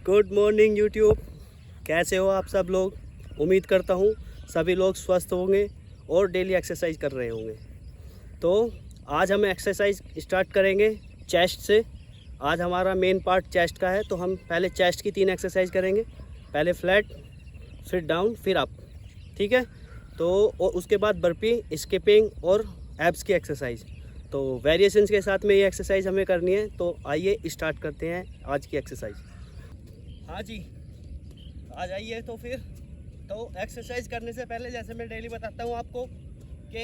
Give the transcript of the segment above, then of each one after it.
Good morning YouTube. कैसे हो आप सब लोग? उम्मीद करता हूँ सभी लोग स्वस्थ होंगे और डेली एक्सरसाइज कर रहे होंगे। तो आज हम एक्सरसाइज स्टार्ट करेंगे चेस्ट से। आज हमारा मेन पार्ट चेस्ट का है, तो हम पहले चेस्ट की 3 एक्सरसाइज करेंगे। पहले फ्लैट, फिर डाउन, फिर अप। ठीक है। तो और उसके बाद बर्पी, स्किपिंग और एब्स की एक्सरसाइज। तो वेरिएशंस के साथ में ये एक्सरसाइज हमें करनी है। तो आइए स्टार्ट करते हैं आज की एक्सरसाइज। हाँ जी, आ जाइए। तो फिर एक्सरसाइज करने से पहले जैसे मैं डेली बताता हूँ आपको कि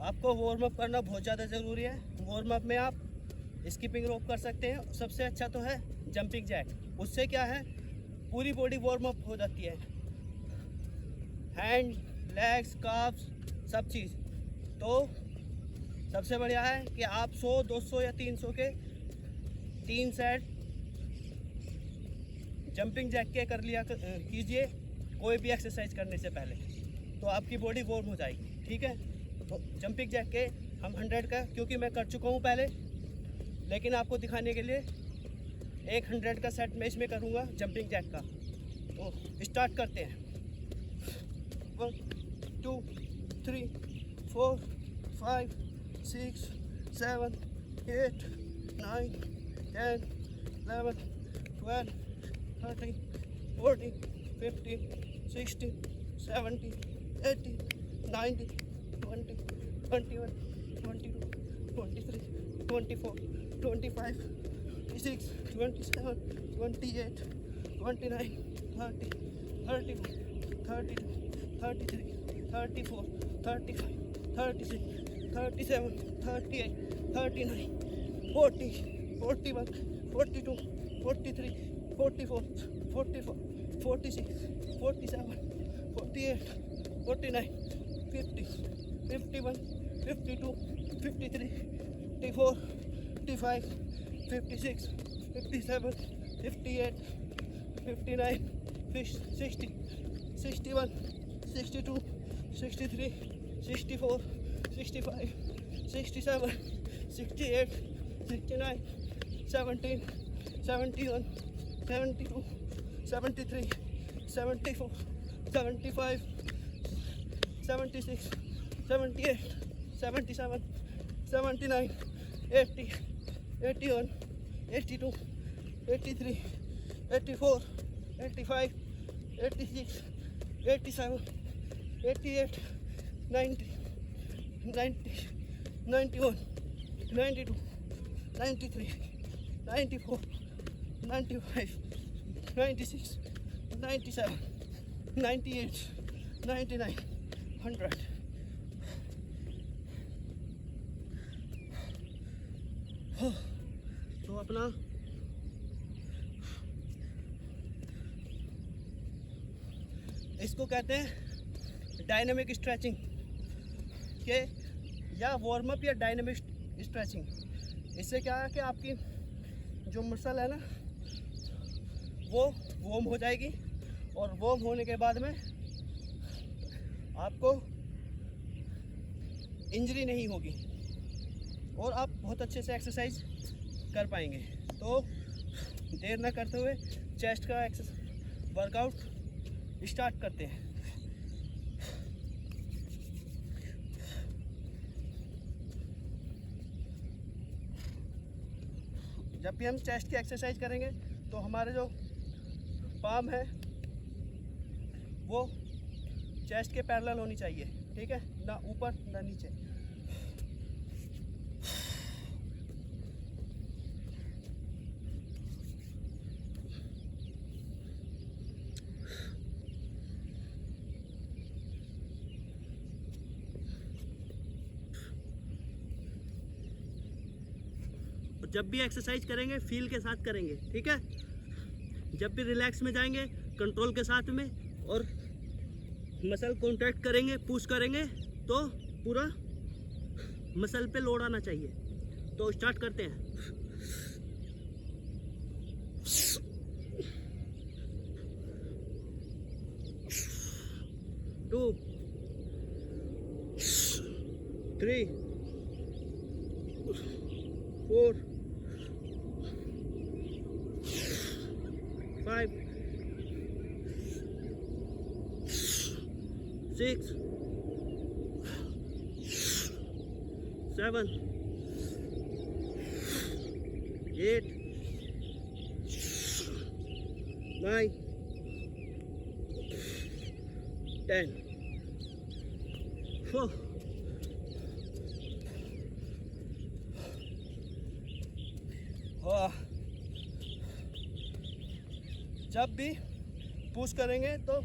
आपको वार्म अप करना बहुत ज़्यादा ज़रूरी है। वार्म अप में आप स्किपिंग रोप कर सकते हैं। सबसे अच्छा तो है जंपिंग जैक। उससे क्या है, पूरी बॉडी वार्म अप हो जाती है, हैंड, लेग्स, काफ्स, सब चीज़। तो सबसे बढ़िया है कि आप 100, 200 या 300 के 3 सेट जंपिंग जैक के कर लिया कीजिए कोई भी एक्सरसाइज करने से पहले, तो आपकी बॉडी वार्म हो जाएगी। ठीक है। तो जंपिंग जैक के हम 100 का, क्योंकि मैं कर चुका हूँ पहले, लेकिन आपको दिखाने के लिए एक 100 का सेट मैं इसमें करूँगा जंपिंग जैक का। तो स्टार्ट करते हैं। 1 2 3 4 5 6 7 8 9 10 11 12 13 14 15 16 17 18 19 20 21 22 23 24 25 26 27 28 29 30 31 32 33 34 35 36 37 38 39 40 41 42 43 44 44 46 47 48 49 50 51 52 53 54 55 56 57 58 59 60 61 62 63 64 65 67 68 69 17 71 72 73 74 75 76 78 77 79 80 81 82 83 84 85 86 87 88 90 90 91 92 93 94 95 96 97 98 99 100। तो अपना इसको कहते हैं डायनामिक स्ट्रेचिंग के, या वार्म अप या डायनामिक स्ट्रेचिंग। इससे क्या है कि आपकी जो मसल है ना, वो वार्म हो जाएगी, और वार्म होने के बाद में आपको इंजरी नहीं होगी और आप बहुत अच्छे से एक्सरसाइज कर पाएंगे। तो देर ना करते हुए चेस्ट का वर्कआउट स्टार्ट करते हैं। जब भी हम चेस्ट की एक्सरसाइज करेंगे तो हमारे जो पाम है वो चेस्ट के पैरेलल होनी चाहिए। ठीक है, ना ऊपर ना नीचे। जब भी एक्सरसाइज करेंगे फील के साथ करेंगे। ठीक है। जब भी रिलैक्स में जाएंगे कंट्रोल के साथ में, और मसल कॉन्ट्रैक्ट करेंगे, पुश करेंगे, तो पूरा मसल पे लोड आना चाहिए। तो स्टार्ट करते हैं। 2 3 4 5 6 7 8 9 10 4 जब भी पुश करेंगे तो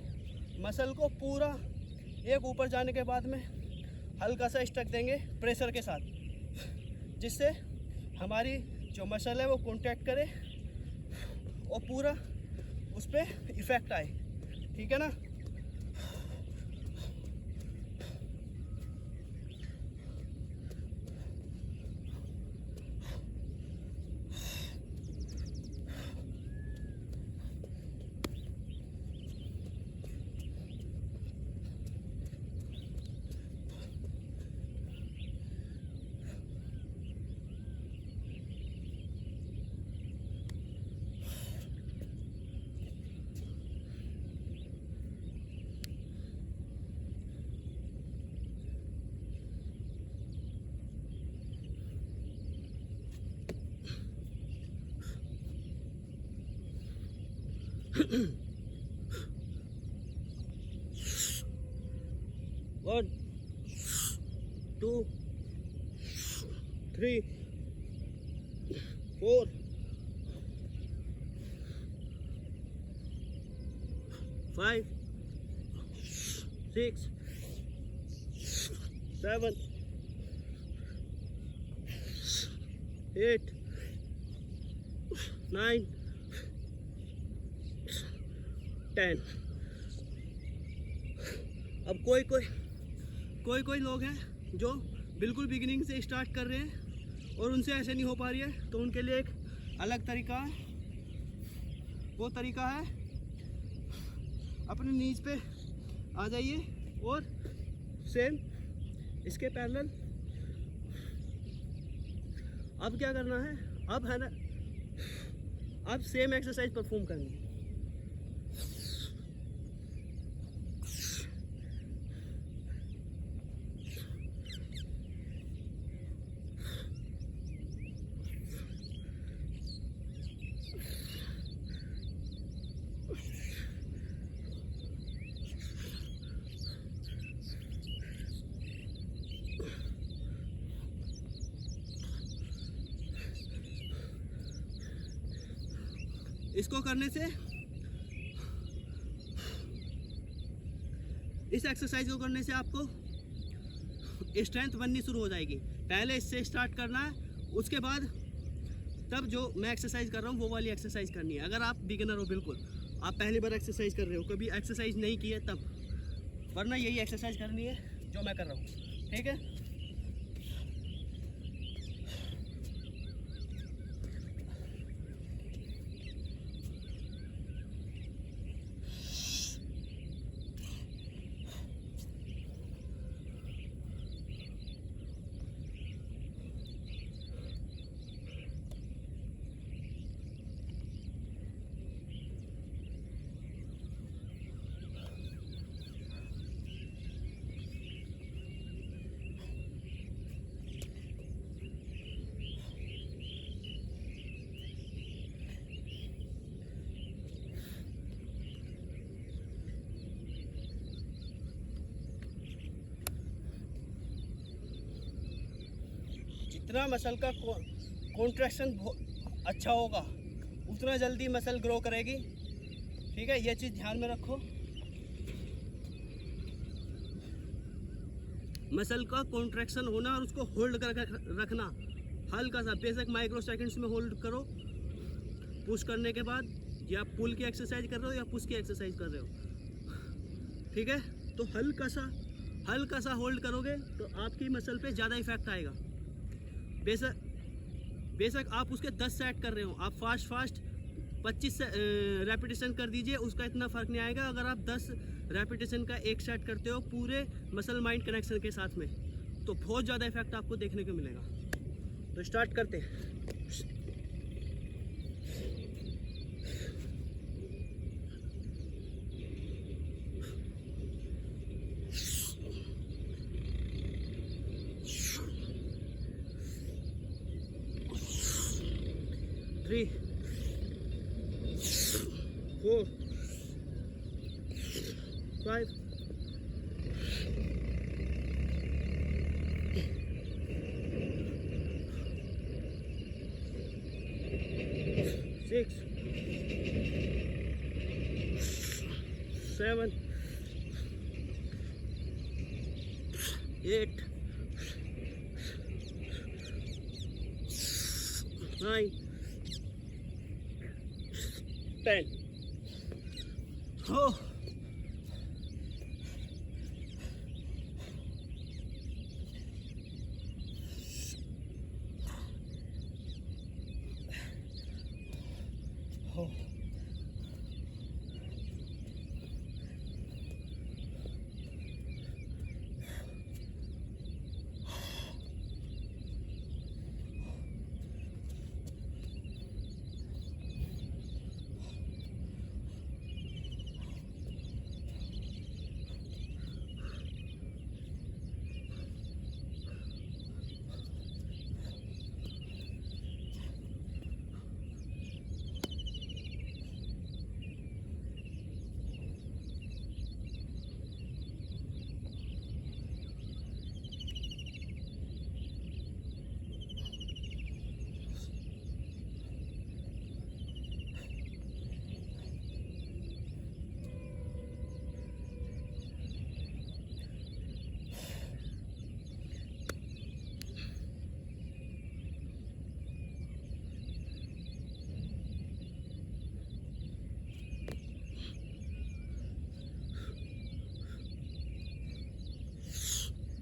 मसल को पूरा एक ऊपर जाने के बाद में हल्का सा स्ट्रक देंगे प्रेशर के साथ, जिससे हमारी जो मसल है वो कॉन्टैक्ट करे और पूरा उस पर इफ़ेक्ट आए। ठीक है ना। One, 2, 3, 4, 5, 6, 7, 8, 9, 10। अब कोई लोग हैं जो बिल्कुल बिगिनिंग से स्टार्ट कर रहे हैं और उनसे ऐसे नहीं हो पा रही है, तो उनके लिए एक अलग तरीका है। वो तरीका है अपने नीज पे आ जाइए और सेम इसके पैरेलल। अब क्या करना है, अब है ना, अब सेम एक्सरसाइज परफॉर्म करनी है। इसको करने से, इस एक्सरसाइज को करने से आपको स्ट्रेंथ बननी शुरू हो जाएगी। पहले इससे स्टार्ट करना है, उसके बाद तब जो मैं एक्सरसाइज कर रहा हूँ वो वाली एक्सरसाइज करनी है। अगर आप बिगिनर हो, बिल्कुल आप पहली बार एक्सरसाइज कर रहे हो, कभी एक्सरसाइज नहीं की है तब, वरना यही एक्सरसाइज करनी है जो मैं कर रहा हूँ। ठीक है। जितना मसल का कॉन्ट्रैक्शन अच्छा होगा उतना जल्दी मसल ग्रो करेगी। ठीक है, ये चीज़ ध्यान में रखो। मसल का कॉन्ट्रैक्शन होना और उसको होल्ड कर रखना, हल्का सा बेशक माइक्रो सेकंड्स में होल्ड करो। पुश करने के बाद या पुल की एक्सरसाइज कर रहे हो या पुश की एक्सरसाइज कर रहे हो, ठीक है, तो हल्का सा होल्ड करोगे तो आपकी मसल पे ज़्यादा इफेक्ट आएगा। बेशक आप उसके 10 सेट कर रहे हो, आप फास्ट 25 रेपिटेशन कर दीजिए, उसका इतना फ़र्क नहीं आएगा। अगर आप 10 रेपिटेशन का एक सेट करते हो पूरे मसल माइंड कनेक्शन के साथ में, तो बहुत ज़्यादा इफेक्ट आपको देखने को मिलेगा। तो स्टार्ट करते हैं। 4, 5, 6, 7, 8, 9, 10. Oh. Oh.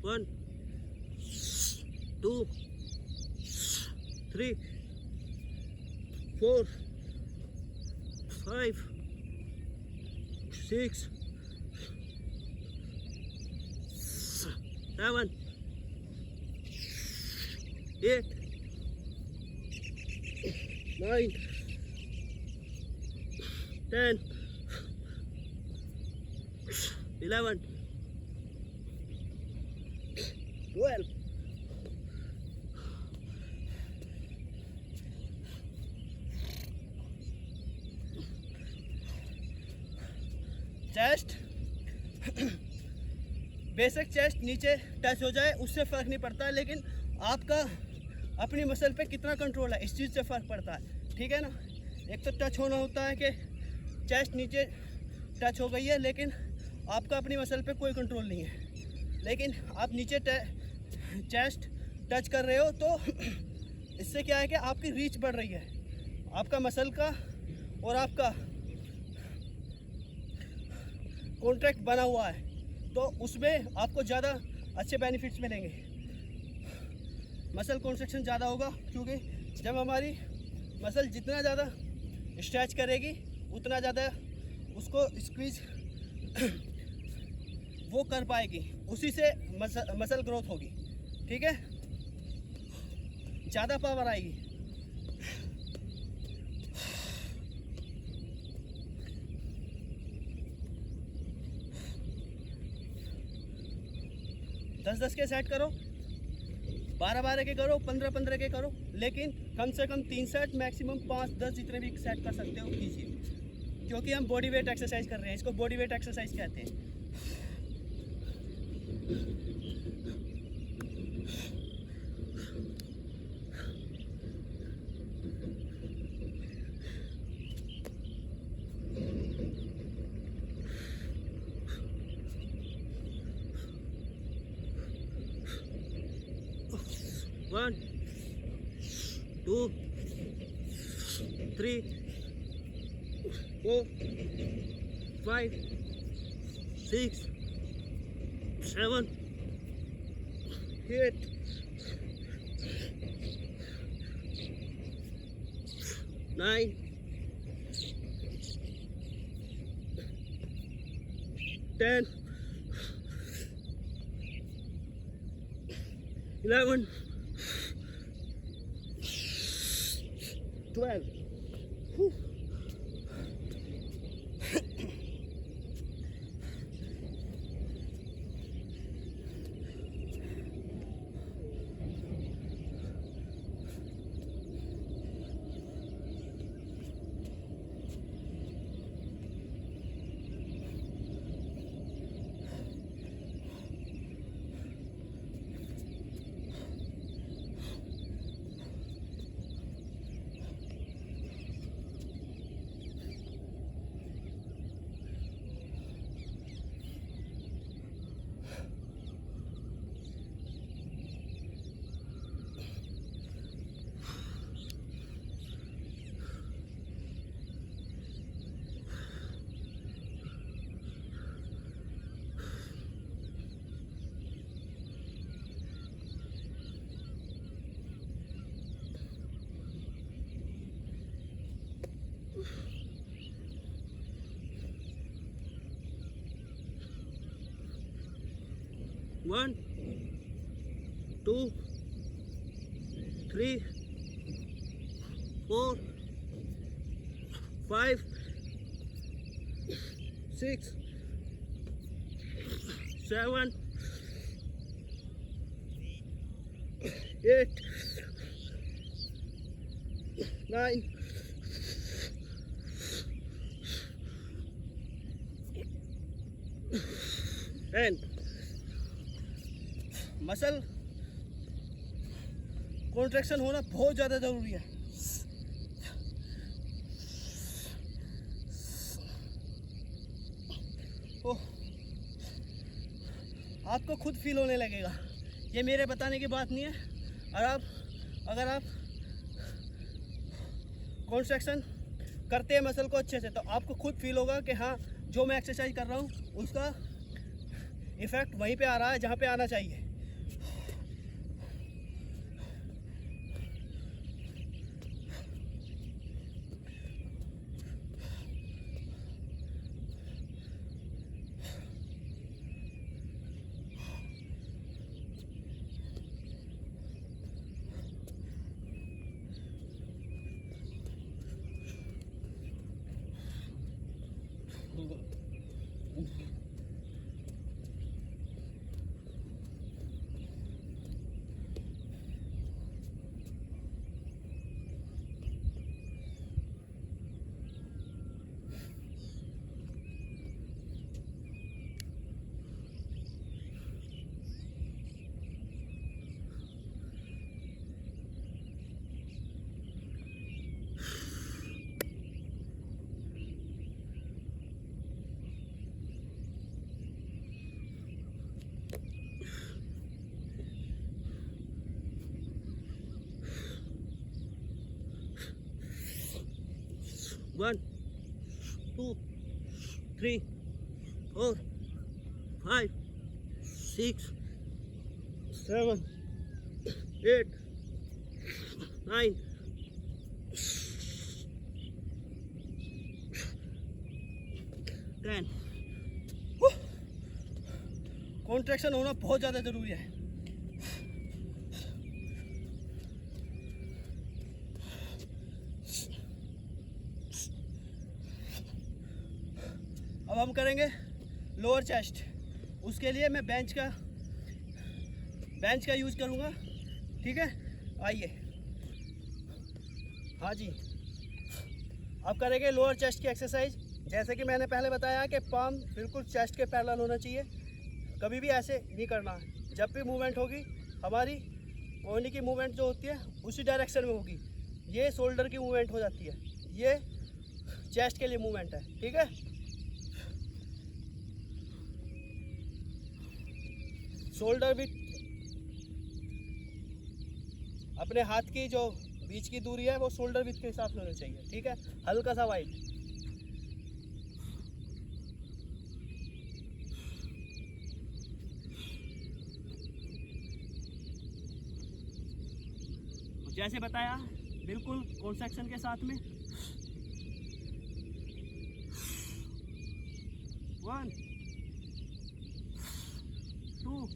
One, 2, 3, 4, 5, 6, 7, 8, 9, 10, 11, 12. Chest basic chest नीचे टच हो जाए उससे फ़र्क नहीं पड़ता, लेकिन आपका अपनी मसल पे कितना कंट्रोल है इस चीज़ से फ़र्क पड़ता है, ठीक है ना। एक तो टच होना होता है कि चेस्ट नीचे टच हो गई है, लेकिन आपका अपनी मसल पे कोई कंट्रोल नहीं है, लेकिन आप नीचे चेस्ट टच कर रहे हो तो इससे क्या है कि आपकी रीच बढ़ रही है, आपका मसल का और आपका कॉन्ट्रैक्ट बना हुआ है, तो उसमें आपको ज़्यादा अच्छे बेनिफिट्स मिलेंगे। मसल कॉन्ट्रैक्शन ज़्यादा होगा, क्योंकि जब हमारी मसल जितना ज़्यादा स्ट्रेच करेगी उतना ज़्यादा उसको स्क्वीज वो कर पाएगी, उसी से मसल ग्रोथ होगी, ठीक है, ज़्यादा पावर आएगी। दस 10 के सेट करो, 12-12 के करो, 15-15 के करो, लेकिन कम से कम 3 सेट, मैक्सिमम 5-10 जितने भी सेट कर सकते हो कीजिए, क्योंकि हम बॉडी वेट एक्सरसाइज कर रहे हैं, इसको बॉडी वेट एक्सरसाइज कहते हैं। One, 2, 3, 4, 5, 6, 7, 8, 9, 10, 11, 12. Whew. 1 2 3 4 5 6 7 8 9 10। मसल कॉन्ट्रैक्शन होना बहुत ज़्यादा ज़रूरी है। ओह, आपको खुद फील होने लगेगा। ये मेरे बताने की बात नहीं है। अगर आप कॉन्ट्रैक्शन करते हैं मसल को अच्छे से, तो आपको खुद फील होगा कि हाँ, जो मैं एक्सरसाइज कर रहा हूँ उसका इफ़ेक्ट वहीं पे आ रहा है जहाँ पे आना चाहिए। One, 2, 3, 4, 5, 6, 7, 8, 9, 10। कॉन्ट्रैक्शन होना बहुत ज़्यादा ज़रूरी है। अब हम करेंगे लोअर चेस्ट। उसके लिए मैं बेंच का यूज़ करूँगा। ठीक है, आइए। हाँ जी, अब करेंगे लोअर चेस्ट की एक्सरसाइज। जैसे कि मैंने पहले बताया कि पाम बिल्कुल चेस्ट के पैरेलल होना चाहिए, कभी भी ऐसे नहीं करना है। जब भी मूवमेंट होगी, हमारी ओढ़नी की मूवमेंट जो होती है उसी डायरेक्शन में होगी। ये शोल्डर की मूवमेंट हो जाती है, ये चेस्ट के लिए मूवमेंट है। ठीक है, शोल्डर भी अपने हाथ की जो बीच की दूरी है वो शोल्डर विड्थ के हिसाब से होनी चाहिए। ठीक है, हल्का सा वाइड। जैसे बताया, बिल्कुल कॉन्ट्रैक्शन के साथ में। 1 2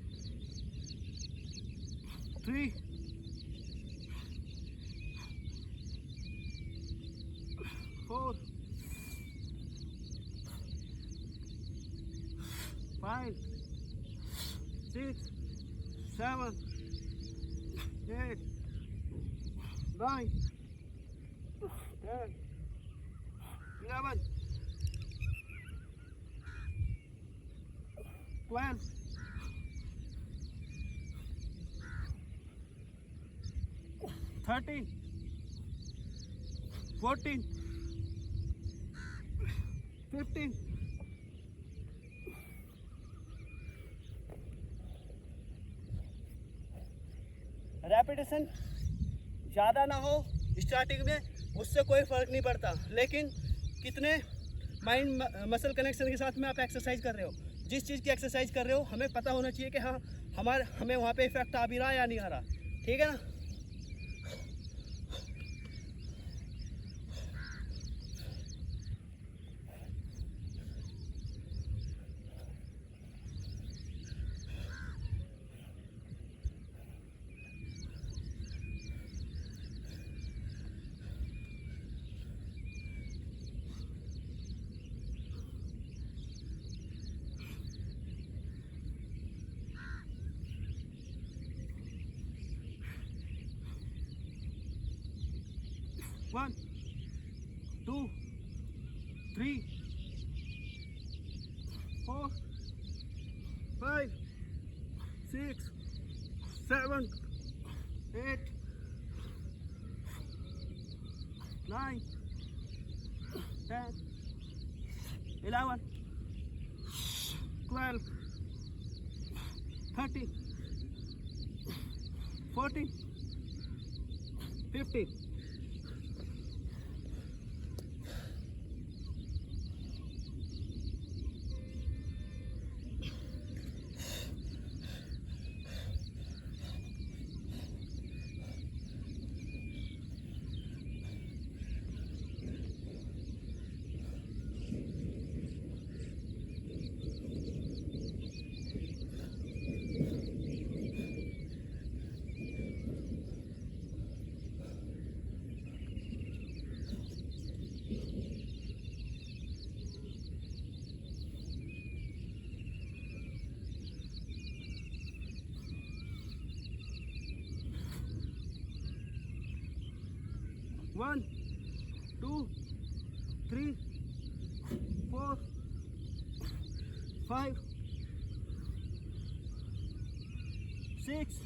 3 4 5 6 7 8 9 10 11 12 13 14 15 रेपिटेशन ज़्यादा ना हो स्टार्टिंग में, उससे कोई फ़र्क नहीं पड़ता। लेकिन कितने माइंड मसल कनेक्शन के साथ में आप एक्सरसाइज कर रहे हो, जिस चीज़ की एक्सरसाइज कर रहे हो, हमें पता होना चाहिए कि हाँ, हमें वहाँ पे इफेक्ट आ भी रहा है या नहीं आ रहा। ठीक है ना। 3 4 5 6 7 8 9 10 11 12 13 14 15 1 2 3 4 5 6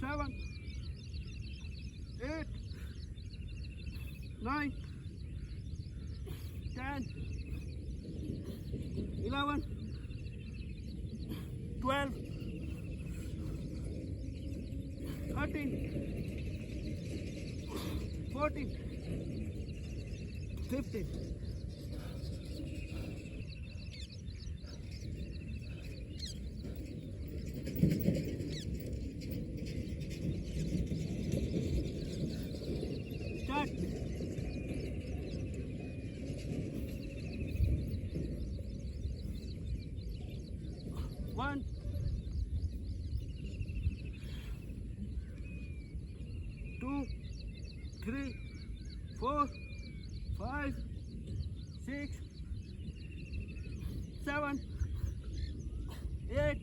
7 8 9 10 11 12 13 14 15 start 1 2 3 4 5 6 7 8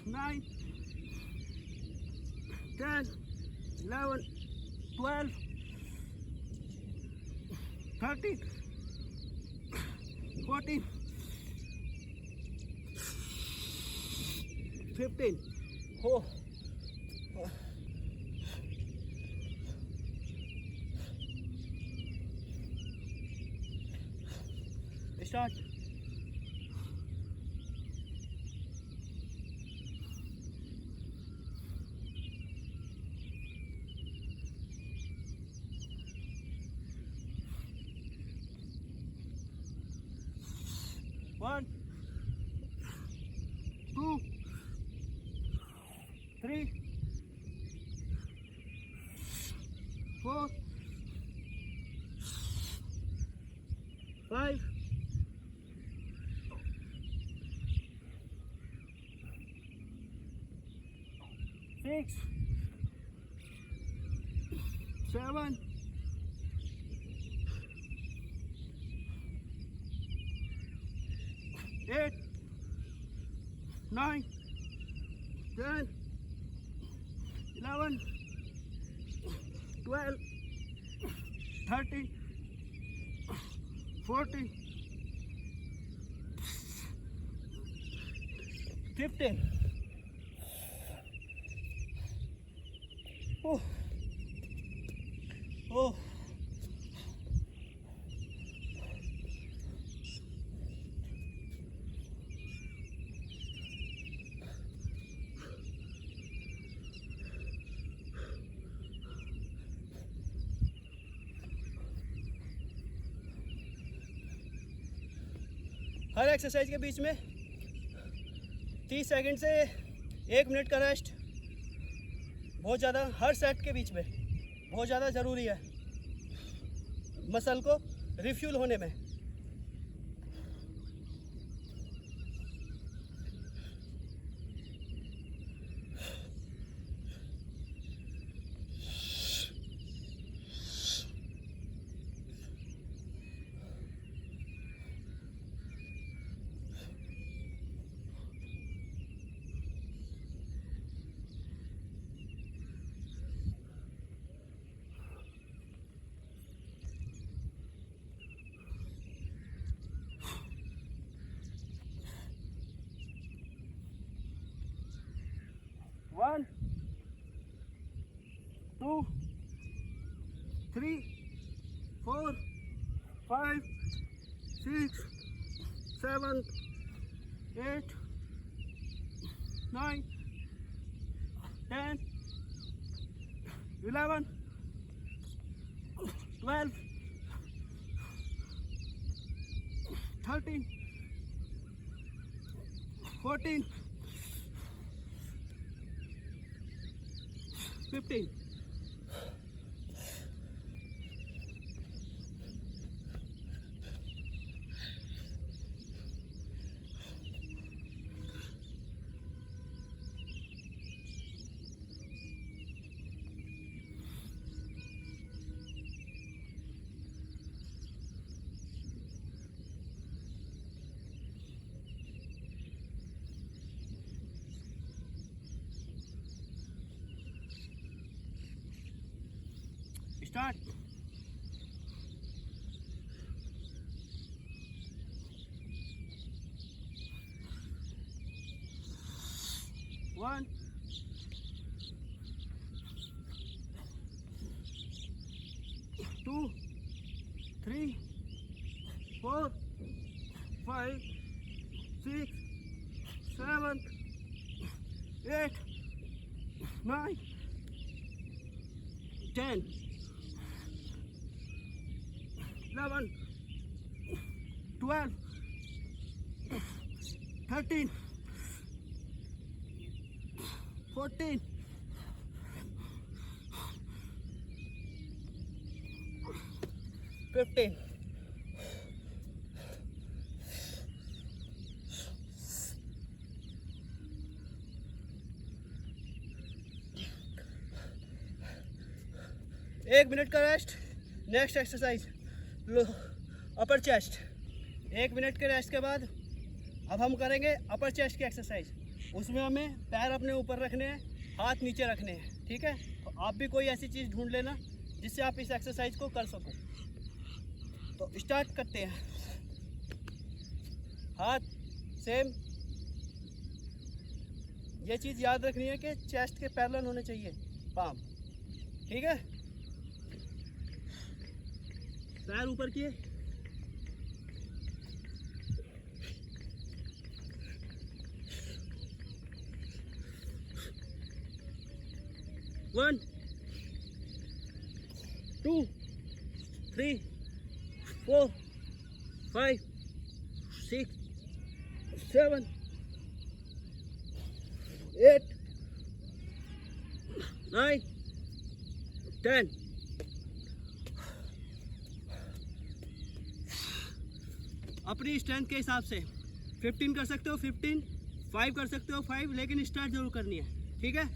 9 10 11 12 13 14 15 oh start 1 2 3 4 5 6 7 8 9 10 11 12 13 14 15 oh oh हर एक्सरसाइज के बीच में 30 सेकंड से 1 मिनट का रेस्ट बहुत ज़्यादा, हर सेट के बीच में बहुत ज़्यादा ज़रूरी है मसल को रिफ्यूल होने में। 2, 3, 4, 5, 6, 7, 8, 9, 10, 11, 12, 13, 14, 15. Start. One, two, 3, 4, 5, 6, 7, 8, 9, 10, 11, 12, 13, 14, 15. एक मिनट का रेस्ट. नेक्स्ट एक्सरसाइज लो अपर चेस्ट. 1 मिनट के रेस्ट के बाद अब हम करेंगे अपर चेस्ट की एक्सरसाइज. उसमें हमें पैर अपने ऊपर रखने हैं, हाथ नीचे रखने हैं. ठीक है, तो आप भी कोई ऐसी चीज़ ढूंढ लेना जिससे आप इस एक्सरसाइज को कर सको. तो स्टार्ट करते हैं. हाथ सेम. ये चीज़ याद रखनी है कि चेस्ट के पैरेलल होने चाहिए पाम. ठीक है, पैर ऊपर किए. वन, 2, 3, 4, 5, 6, 7, 8, 9, 10. अपनी स्ट्रेंथ के हिसाब से 15 कर सकते हो 15, 5 कर सकते हो 5, लेकिन स्टार्ट जरूर करनी है. ठीक है,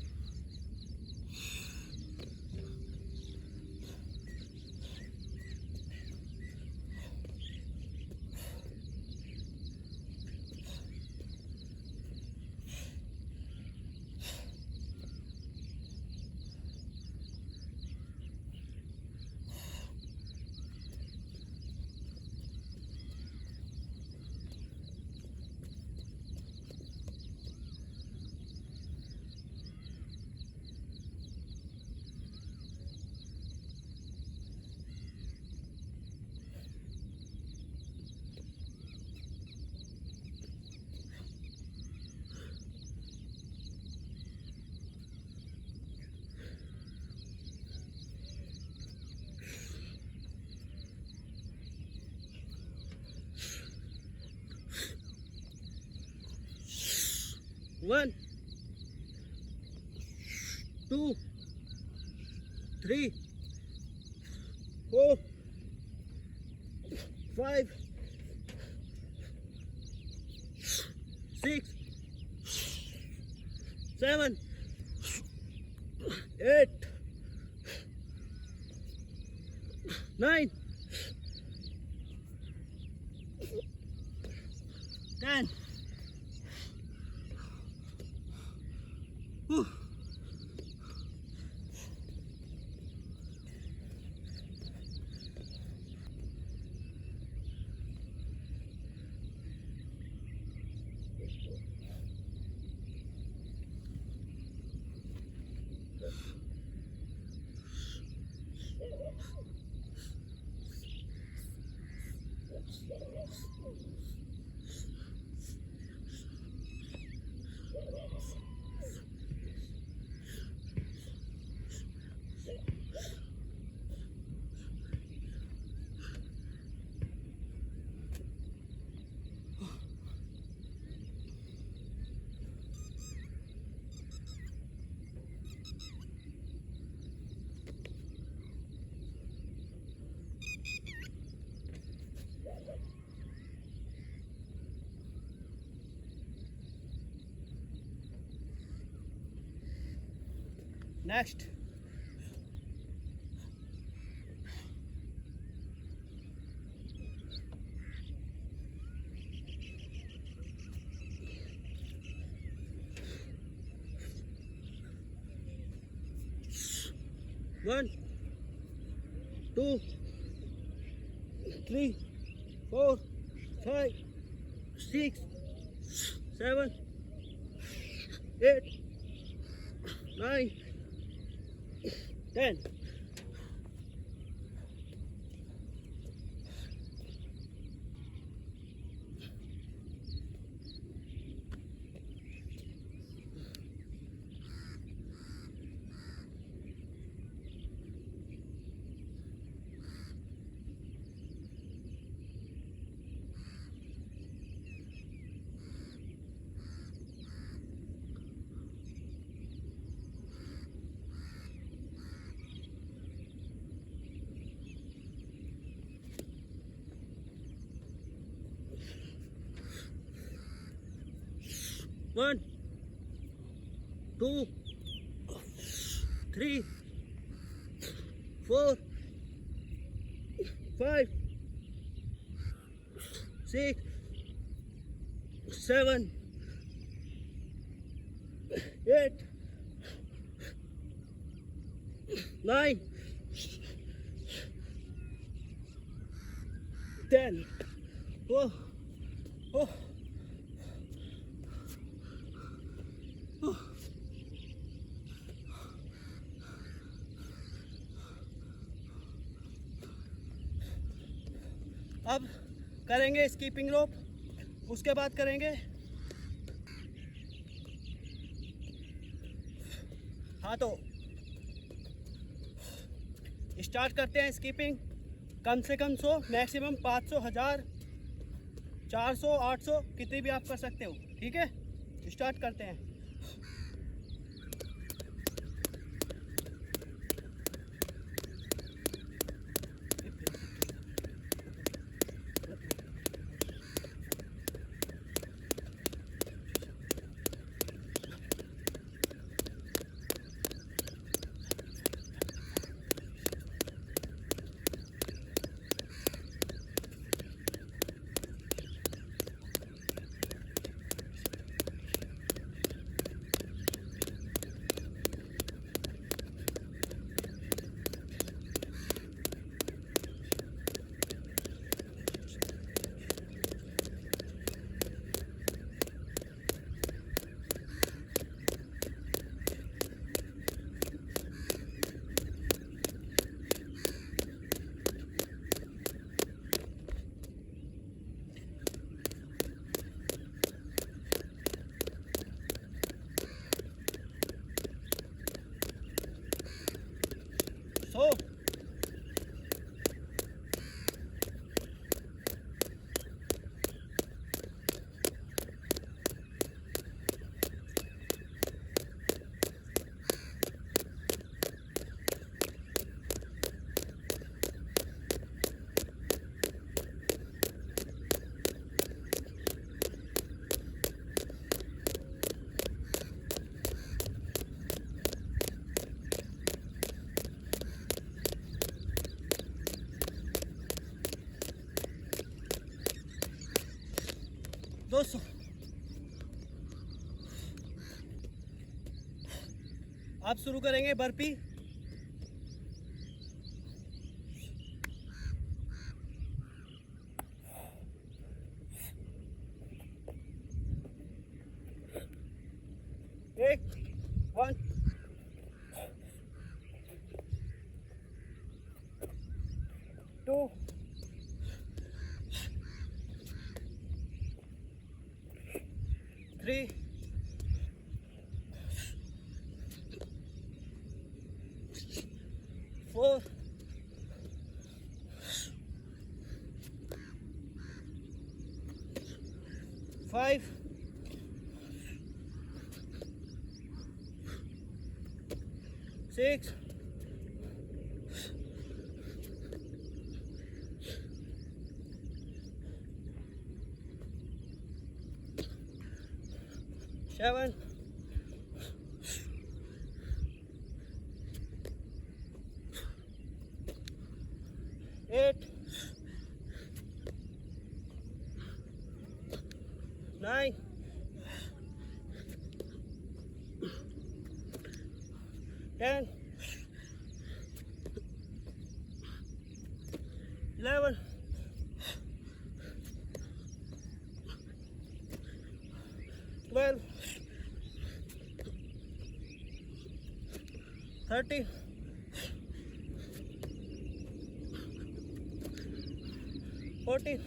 one, 2, 3, 4, 5, 6, 7, 8, 9, 10. Whew. Next. One, two, three, 4, 5, 6, 7, 8, 9, 10. One, two, 3, 4, 5, 6, 7, 8, 9, 10. Oh, oh, oh. अब करेंगे स्कीपिंग रोप, उसके बाद करेंगे हाँ। तो स्टार्ट करते हैं स्कीपिंग। कम से कम 100, मैक्सिमम 500, 1000, 400, 800 कितनी भी आप कर सकते हो। ठीक है, स्टार्ट करते हैं। सो दोस्तों आप शुरू करेंगे बर्पी। एक 1, 2, 3, 4, 5, 6, 7, 8, 9, 10, 11, 12, 13, 14,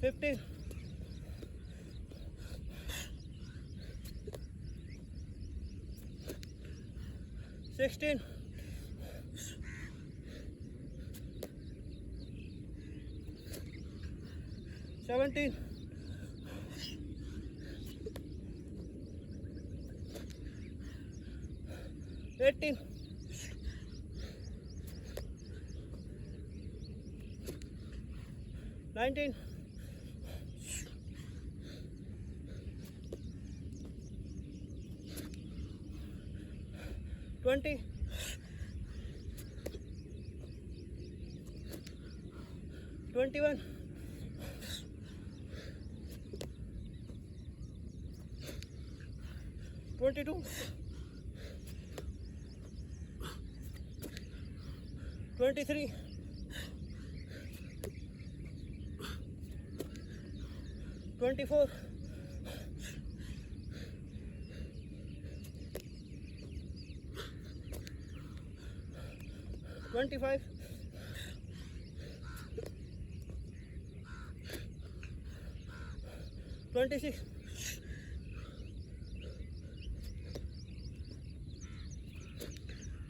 15, 16, 17, 18, 19, 20, 21, 22, 23, 24, 25, 26,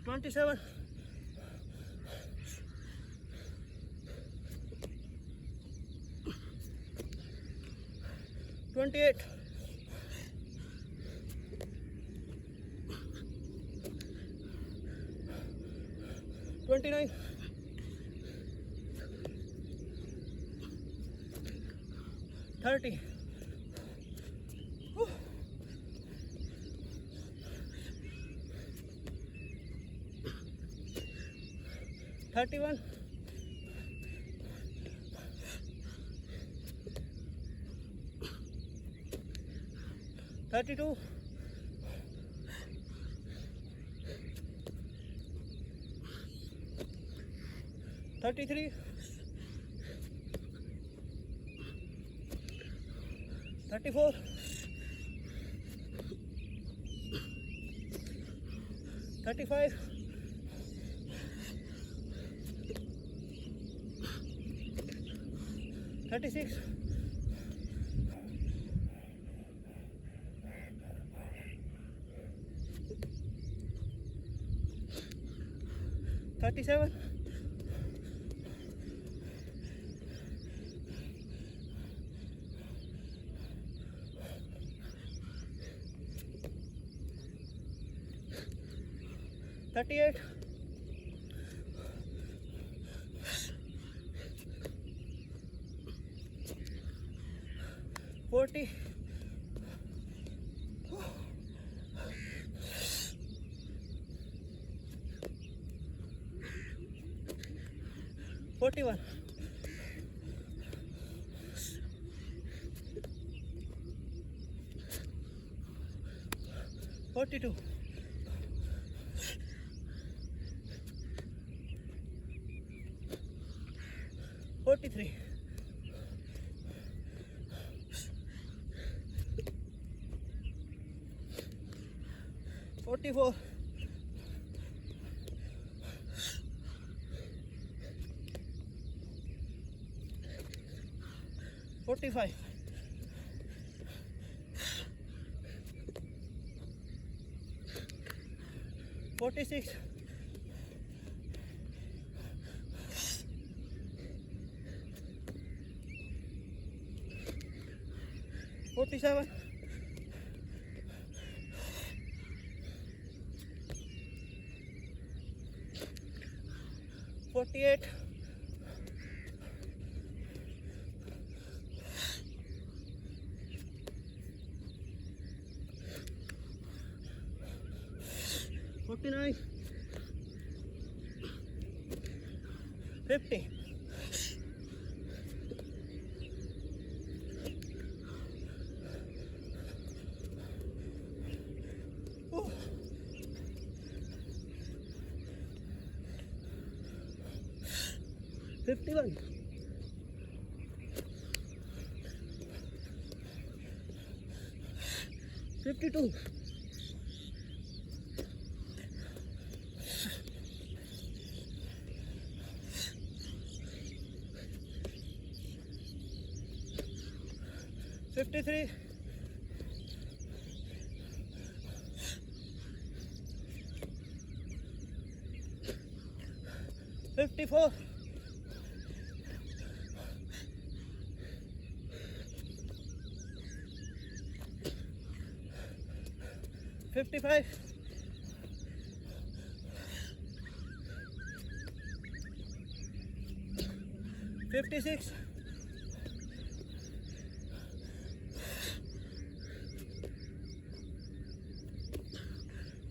27, 28, 29, 30, 31, 32, 33, 34, 35, 36, 37, 38, 40, 41, 42, 43, 44, 45, 46, 47, 48, 49, 59, 50, 51, 52, 53, 54, 55, 56,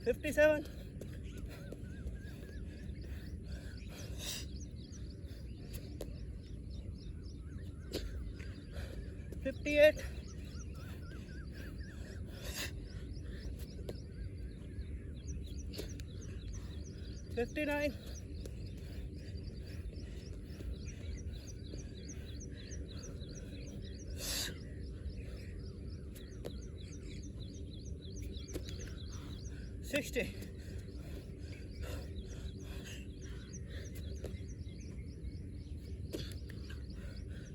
57, 58, 59, 60,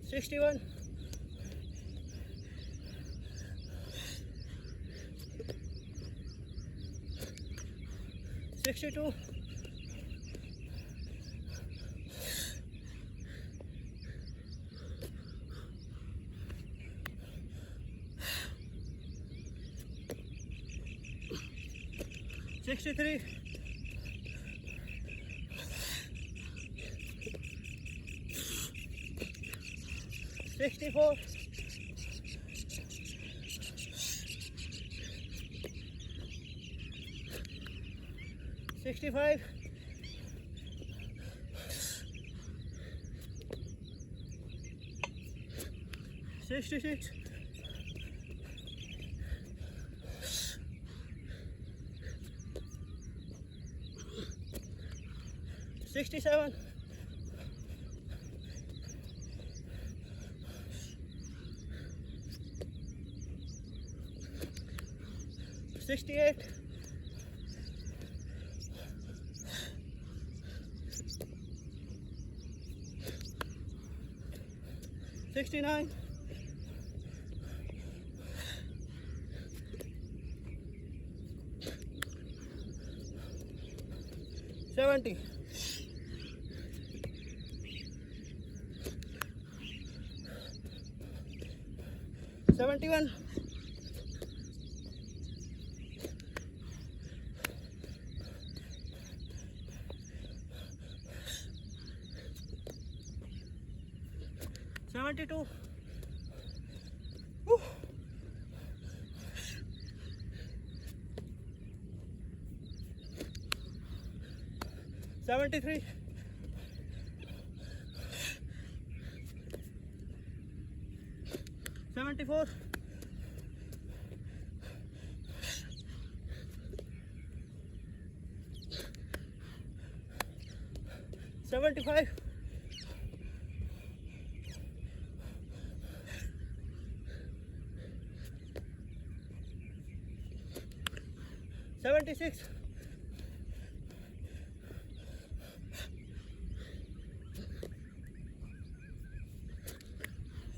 61, 62, 63, 64, 65, 66, 67, 68, 69, 70, 71, 72, 73, 74, 75, 76,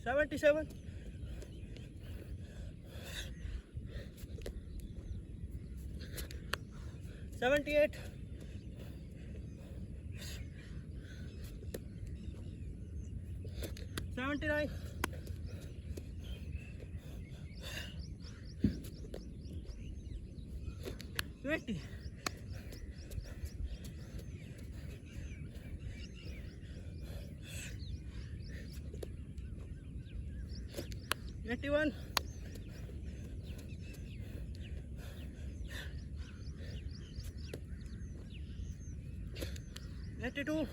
77, 78, 79, 80, 81, 82, 82,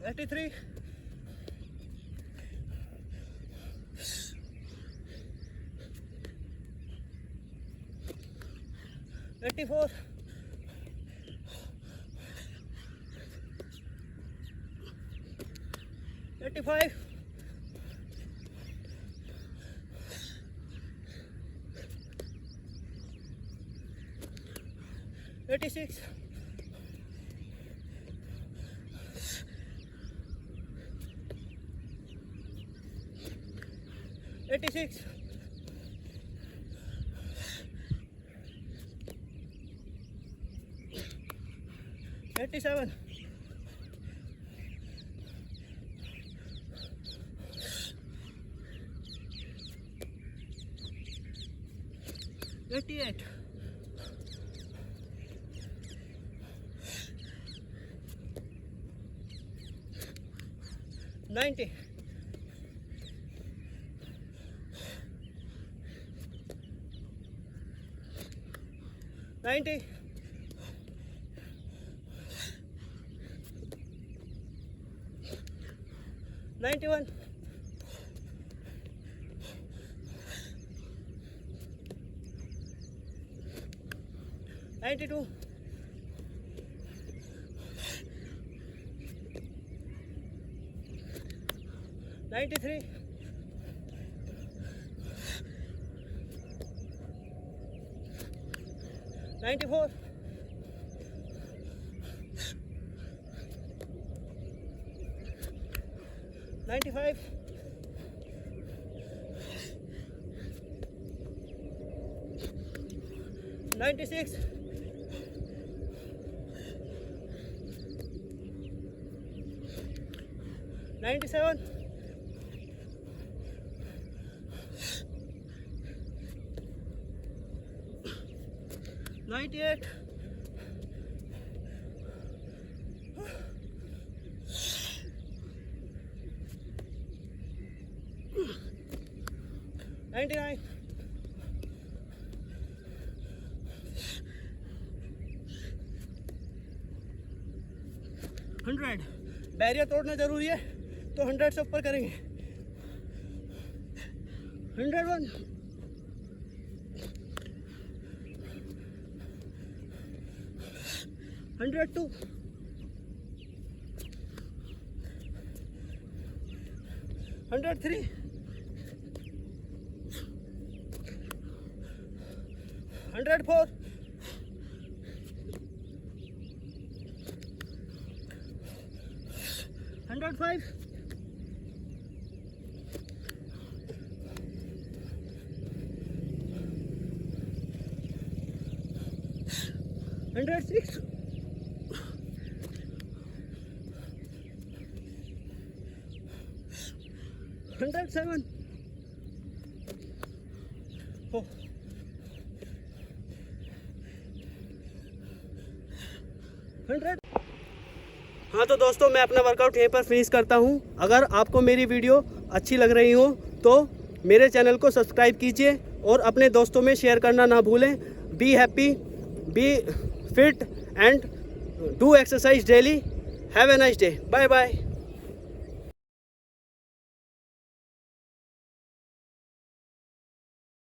83, 84, 85, 86, 86, 87, 88, 90, 90, 91, 92, 93, 94, 95, 96, 97, 98, 99, 100। बैरियर तोड़ना जरूरी है तो 100 से ऊपर करेंगे। 101, 102, 103, 104, 105, 106, 107, 100। हाँ तो दोस्तों मैं अपना वर्कआउट यहीं पर फिनिश करता हूँ। अगर आपको मेरी वीडियो अच्छी लग रही हो तो मेरे चैनल को सब्सक्राइब कीजिए और अपने दोस्तों में शेयर करना ना भूलें। Be happy, be fit and do exercise daily. Have a nice day. Bye bye.